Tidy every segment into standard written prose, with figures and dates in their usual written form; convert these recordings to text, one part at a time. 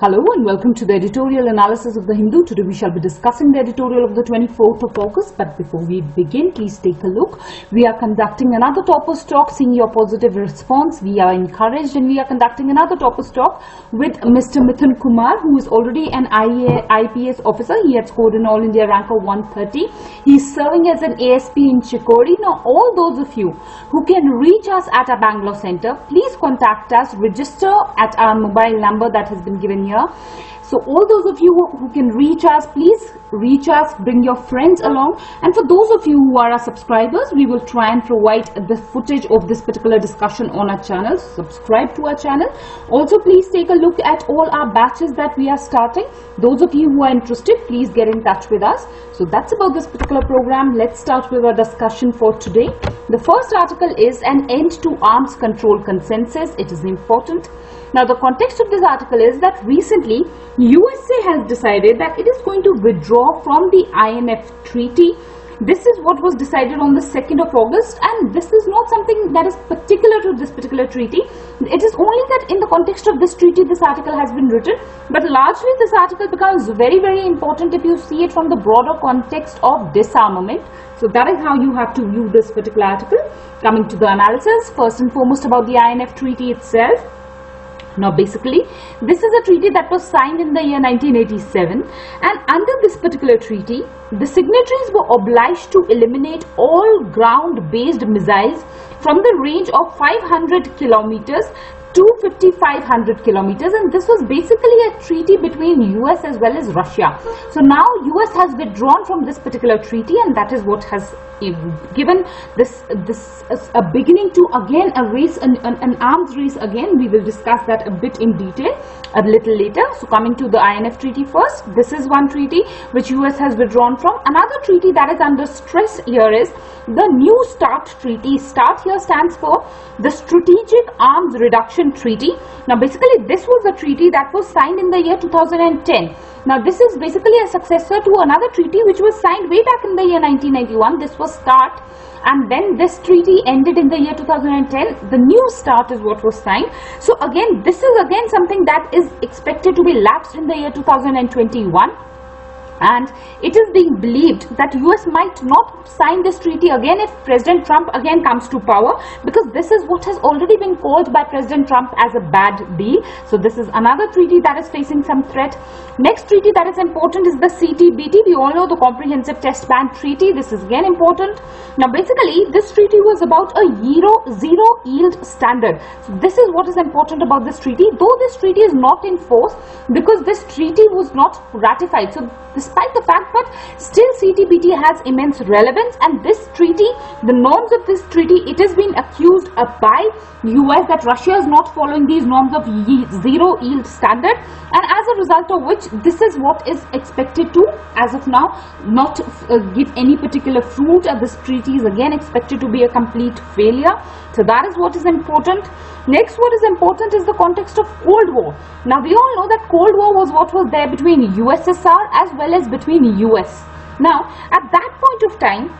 Hello and welcome to the editorial analysis of the Hindu. Today we shall be discussing the editorial of the 24th of August. But before we begin, please take a look. We are conducting another Toppers Talk. Seeing your positive response, we are encouraged, and we are conducting another Toppers Talk with Mr. Mithun Kumar, who is already an IPS officer. He had scored an All India rank of 130. He is serving as an ASP in Chikori. Now, all those of you who can reach us at our Bangalore center, please contact us. Register at our mobile number that has been given here. So all those of you who can reach us, please reach us, bring your friends along. And for those of you who are our subscribers, we will try and provide the footage of this particular discussion on our channel. Subscribe to our channel. Also, please take a look at all our batches that we are starting. Those of you who are interested, please get in touch with us. So that's about this particular program. Let's start with our discussion for today. The first article is an end to arms control consensus. It is important. Now, the context of this article is that recently USA has decided that it is going to withdraw from the Inf Treaty. This is what was decided on the 2nd of August, and this is not something that is particular to this particular treaty. It is only that in the context of this treaty this article has been written, but largely this article becomes very, very important if you see it from the broader context of disarmament. So that is how you have to view this particular article. Coming to the analysis, first and foremost about the Inf Treaty itself. Now basically, this is a treaty that was signed in the year 1987, and under this particular treaty, the signatories were obliged to eliminate all ground-based missiles from the range of 500 kilometers to 5,500 kilometers, and this was basically a treaty between US as well as Russia. So now US has withdrawn from this particular treaty, and that is what has given this a beginning to again a race, an arms race again. We will discuss that a bit in detail a little later. So coming to the INF Treaty first, this is one treaty which US has withdrawn from. Another treaty that is under stress here is the New START Treaty. START here stands for the Strategic Arms Reduction Treaty. Now basically this was a treaty that was signed in the year 2010. Now this is basically a successor to another treaty which was signed way back in the year 1991. This was START, and then this treaty ended in the year 2010. The New START is what was signed. So again, this is again something that is expected to be lapsed in the year 2021. And it is being believed that US might not sign this treaty again if President Trump again comes to power, because this is what has already been called by President Trump as a bad deal. So this is another treaty that is facing some threat. Next treaty that is important is the CTBT. We all know the Comprehensive Test Ban Treaty. This is again important. Now basically this treaty was about a zero yield standard. So this is what is important about this treaty, though this treaty is not in force because this treaty was not ratified. So despite the fact that still CTBT has immense relevance, and this treaty, the norms of this treaty, it has been accused by US that Russia is not following these norms of zero yield standard, and as a result of which this is what is expected to, as of now, not give any particular fruit. This treaty is again expected to be a complete failure. So that is what is important. Next, what is important is the context of Cold War. Now we all know that Cold War was what was there between USSR as well as between US. Now at that point of time,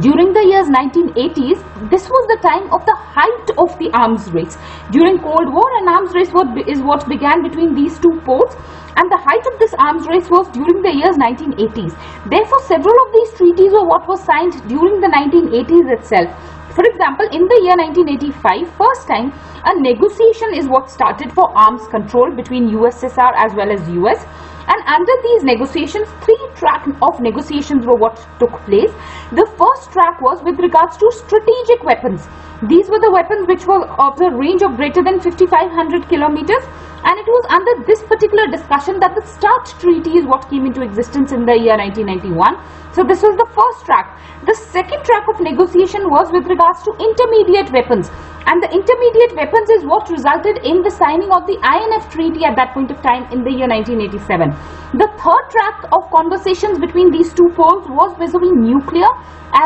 during the years 1980s, this was the time of the height of the arms race. During Cold War, an arms race is what began between these two poles, and the height of this arms race was during the years 1980s. Therefore, several of these treaties were what was signed during the 1980s itself. For example, in the year 1985, first time a negotiation is what started for arms control between USSR as well as US. And under these negotiations, 3 tracks of negotiations were what took place. The first track was with regards to strategic weapons. These were the weapons which were of the range of greater than 5,500 kilometers. And it was under this particular discussion that the START Treaty is what came into existence in the year 1991. So this was the first track. The second track of negotiation was with regards to intermediate weapons. And the intermediate weapons is what resulted in the signing of the INF Treaty at that point of time in the year 1987. The third track of conversations between these two poles was vis-a-vis nuclear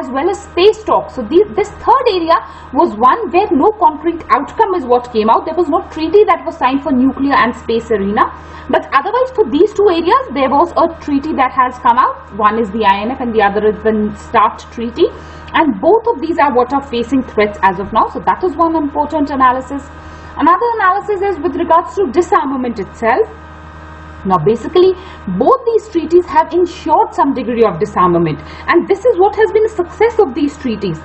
as well as space talk. So this third area was one where no concrete outcome is what came out. There was no treaty that was signed for nuclear and space arena. But otherwise for these two areas, there was a treaty that has come out. One is the INF and the other is the START Treaty. And both of these are what are facing threats as of now. So that is one important analysis. Another analysis is with regards to disarmament itself. Now basically both these treaties have ensured some degree of disarmament, and this is what has been the success of these treaties.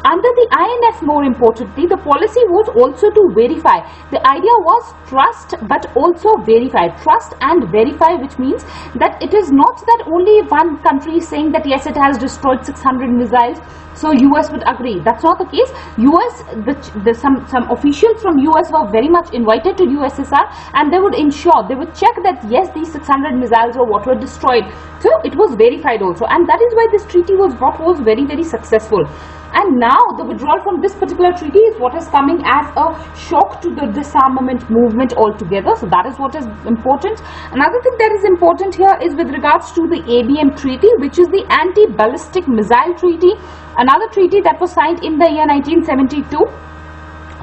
Under the INF, more importantly, the policy was also to verify. The idea was trust but also verify. Trust and verify, which means that it is not that only one country is saying that yes, it has destroyed 600 missiles, so US would agree. That's not the case. Some officials from US were very much invited to USSR, and they would ensure, they would check that yes, these 600 missiles or what were destroyed. So it was verified also, and that is why this treaty was what was very, very successful. And now the withdrawal from this particular treaty is what is coming as a shock to the disarmament movement altogether. So that is what is important. Another thing that is important here is with regards to the ABM treaty, which is the Anti-Ballistic Missile Treaty, another treaty that was signed in the year 1972.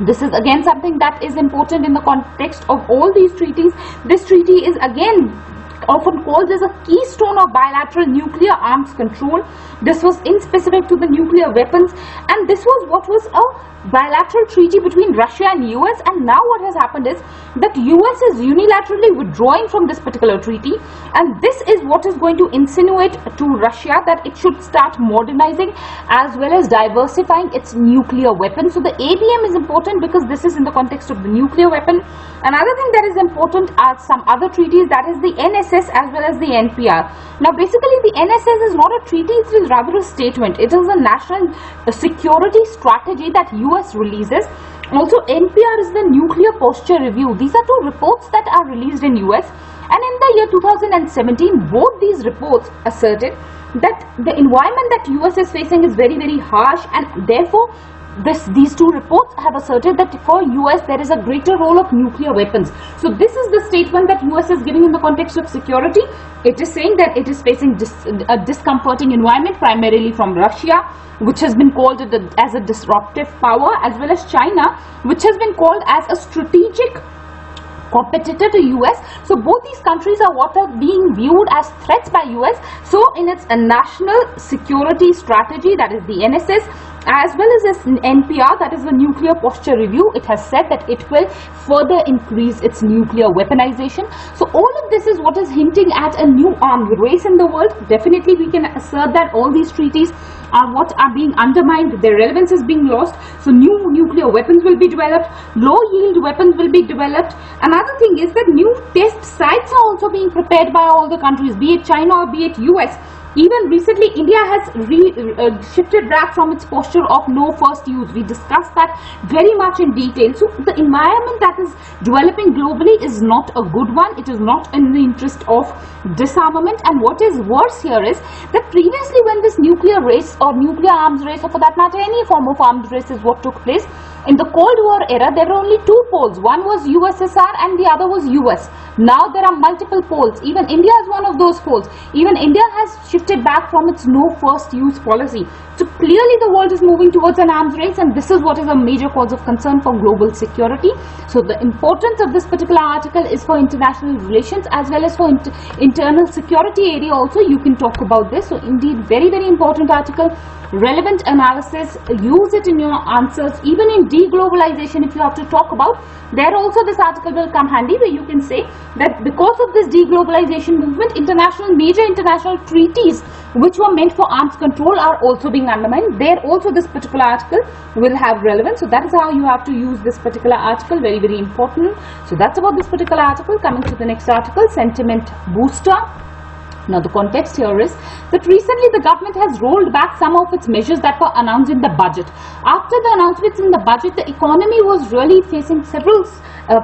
This is again something that is important in the context of all these treaties. This treaty is again often called as a keystone of bilateral nuclear arms control. This was in specific to the nuclear weapons, and this was what was a bilateral treaty between Russia and US. And now what has happened is that US is unilaterally withdrawing from this particular treaty, and this is what is going to insinuate to Russia that it should start modernizing as well as diversifying its nuclear weapons. So the ABM is important because this is in the context of the nuclear weapon. Another thing that is important are some other treaties, that is the NSS as well as the NPR. Now basically the NSS is not a treaty, it is rather a statement. It is a national security strategy that US releases. Also NPR is the nuclear posture review. These are two reports that are released in US, and in the year 2017 both these reports asserted that the environment that US is facing is very, very harsh, and therefore these two reports have asserted that for US there is a greater role of nuclear weapons. So this is the statement that US is giving in the context of security. It is saying that it is facing a discomforting environment primarily from Russia, which has been called as a disruptive power, as well as China, which has been called as a strategic competitor to US. So both these countries are what are being viewed as threats by US. So in its national security strategy, that is the NSS, as well as its NPR, that is the nuclear posture review, it has said that it will further increase its nuclear weaponization. So all of this is what is hinting at a new armed race in the world. Definitely we can assert that all these treaties are what are being undermined, their relevance is being lost. So new nuclear weapons will be developed, low yield weapons will be developed. Another thing is that new test sites are also being prepared by all the countries, be it China or be it US. Even recently, India has shifted back from its posture of no first use. We discussed that very much in detail. So the environment that is developing globally is not a good one. It is not in the interest of disarmament. And what is worse here is that previously when this nuclear race or nuclear arms race, or for that matter any form of arms race, is what took place, in the Cold War era, there were only two poles. One was USSR and the other was US. Now there are multiple poles. Even India is one of those poles. Even India has shifted back from its no first use policy. So clearly the world is moving towards an arms race, and this is what is a major cause of concern for global security. So the importance of this particular article is for international relations as well as for internal security area also. You can talk about this. So indeed very, very important article. Relevant analysis, use it in your answers. Even in deglobalization, if you have to talk about, there also this article will come handy, where you can say that because of this deglobalization movement, major international treaties which were meant for arms control are also being undermined. There also this particular article will have relevance. So that is how you have to use this particular article. Very, very important. So that's about this particular article. Coming to the next article, sentiment booster. Now the context here is that recently the government has rolled back some of its measures that were announced in the budget. After the announcements in the budget, the economy was really facing several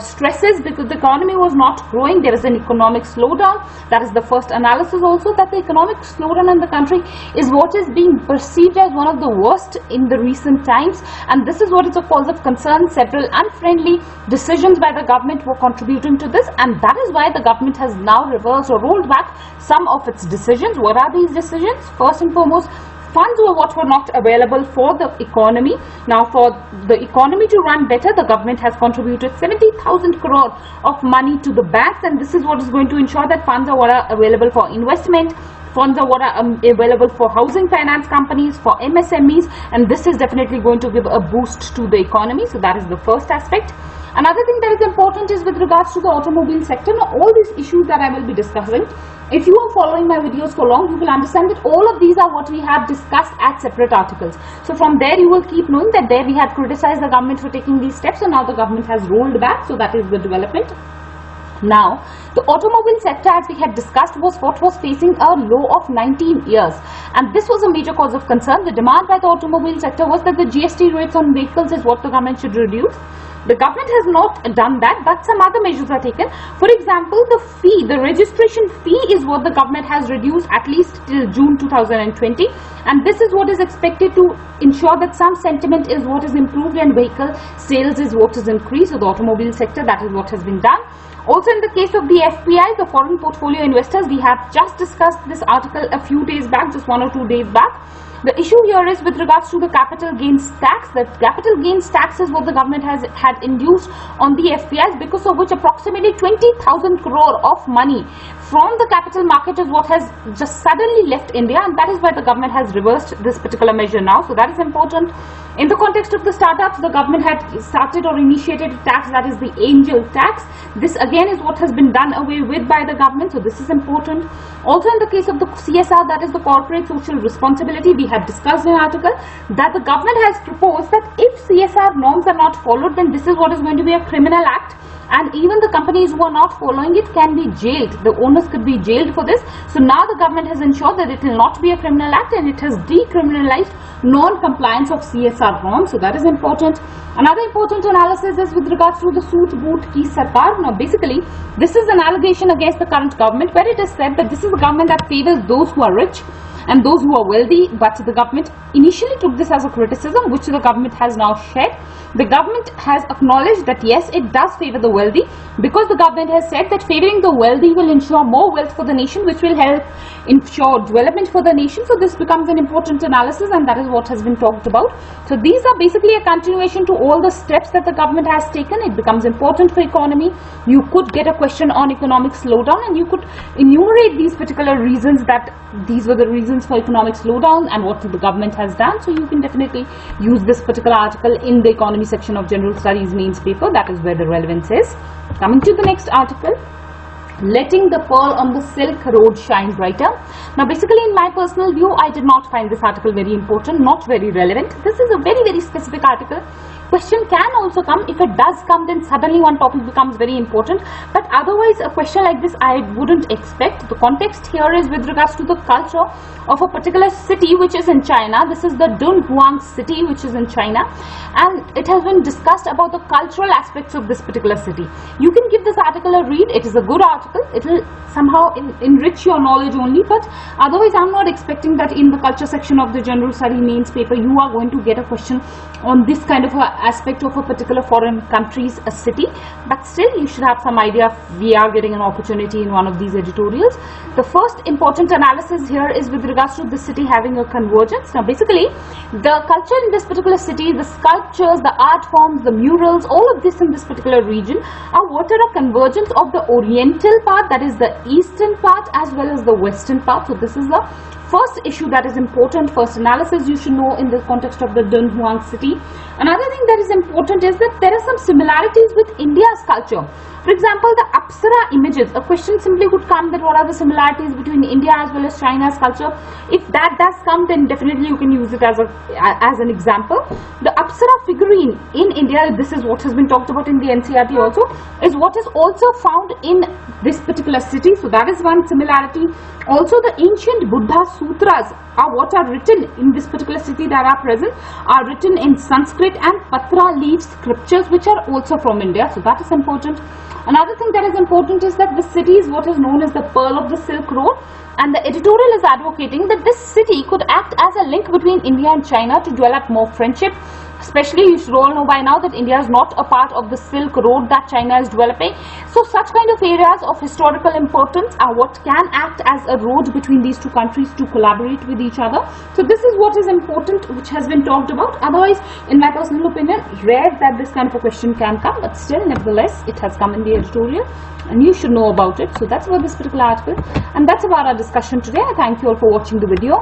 stresses because the economy was not growing. There is an economic slowdown. That is the first analysis also, that the economic slowdown in the country is what is being perceived as one of the worst in the recent times, and this is what is a cause of concern. Several unfriendly decisions by the government were contributing to this, and that is why the government has now reversed or rolled back some of its decisions. What are these decisions? First and foremost, funds were what were not available for the economy. Now for the economy to run better, the government has contributed 70,000 crore of money to the banks, and this is what is going to ensure that funds are what are available for investment, funds are what are available for housing finance companies, for MSMEs, and this is definitely going to give a boost to the economy. So that is the first aspect. Another thing that is important is with regards to the automobile sector. Now, all these issues that I will be discussing, if you are following my videos for long, you will understand that all of these are what we have discussed at separate articles. So from there you will keep knowing that there we had criticized the government for taking these steps, and now the government has rolled back. So that is the development. Now, the automobile sector, as we had discussed, was what was facing a low of 19 years, and this was a major cause of concern. The demand by the automobile sector was that the GST rates on vehicles is what the government should reduce. The government has not done that, but some other measures are taken. For example, the fee, the registration fee is what the government has reduced at least till June 2020, and this is what is expected to ensure that some sentiment is what is improved and vehicle sales is what is increased. So the automobile sector, that is what has been done. Also, in the case of the FPI, the foreign portfolio investors, we have just discussed this article a few days back, just 1 or 2 days back. The issue here is with regards to the capital gains tax. The capital gains tax is what the government had induced on the FPIs, because of which approximately 20,000 crore of money from the capital market is what has just suddenly left India, and that is why the government has reversed this particular measure now. So that is important. In the context of the startups, the government had started or initiated a tax, that is the angel tax. This again is what has been done away with by the government, so this is important. Also, in the case of the CSR, that is the corporate social responsibility, we have discussed in an article that the government has proposed that if CSR norms are not followed, then this is what is going to be a criminal act, and even the companies who are not following it can be jailed. The owners could be jailed for this. So now the government has ensured that it will not be a criminal act, and it has decriminalized non-compliance of CSR norms. So that is important. Another important analysis is with regards to the suit boot ki sarkar. Now basically this is an allegation against the current government, where it is said that this is a government that favors those who are rich and those who are wealthy, but the government initially took this as a criticism, which the government has now shed. The government has acknowledged that yes, it does favor the wealthy, because the government has said that favoring the wealthy will ensure more wealth for the nation, which will help ensure development for the nation. So this becomes an important analysis, and that is what has been talked about. So these are basically a continuation to all the steps that the government has taken. It becomes important for economy. You could get a question on economic slowdown, and you could enumerate these particular reasons, that these were the reasons for economic slowdown and what the government has done. So you can definitely use this particular article in the economy section of General Studies mains paper. That is where the relevance is. Coming to the next article, letting the pearl on the silk road shine brighter. Now basically, in my personal view, I did not find this article very important, not very relevant. This is a very specific article. Question can also come. If it does come, then suddenly one topic becomes very important, but otherwise a question like this I wouldn't expect. The context here is with regards to the culture of a particular city which is in China. This is the Dunhuang city, which is in China, and it has been discussed about the cultural aspects of this particular city. You can give this article a read. It is a good article. It will somehow enrich your knowledge only, but otherwise I'm not expecting that in the culture section of the General Study mains paper you are going to get a question on this kind of a aspect of a particular foreign country's city. But still, you should have some idea if we are getting an opportunity in one of these editorials. The first important analysis here is with regards to the city having a convergence. Now basically, the culture in this particular city, the sculptures, the art forms, the murals, all of this in this particular region are what are a convergence of the oriental part, that is the eastern part, as well as the western part. So this is the first issue that is important, first analysis you should know in the context of the Dunhuang city. Another thing that is important is that there are some similarities with India's culture. For example, the Apsara images. A question simply would come that what are the similarities between India as well as China's culture? If that does come, then definitely you can use it as an example. The Apsara figurine in India, this is what has been talked about in the NCERT also, is what is also found in this particular city. So that is one similarity. Also, the ancient Buddha sutras are what are written in this particular city that are present, are written in Sanskrit and Patra leaf scriptures, which are also from India. So that is important. Another thing that is important is that the city is what is known as the pearl of the Silk Road, and the editorial is advocating that this city could act as a link between India and China to develop more friendship. Especially, you should all know by now that India is not a part of the Silk Road that China is developing. So such kind of areas of historical importance are what can act as a road between these two countries to collaborate with each other. So this is what is important, which has been talked about. Otherwise, in my personal opinion, rare that this kind of a question can come, but still, nevertheless, it has come in the editorial and you should know about it. So that's about this particular article, and that's about our discussion today. I thank you all for watching the video.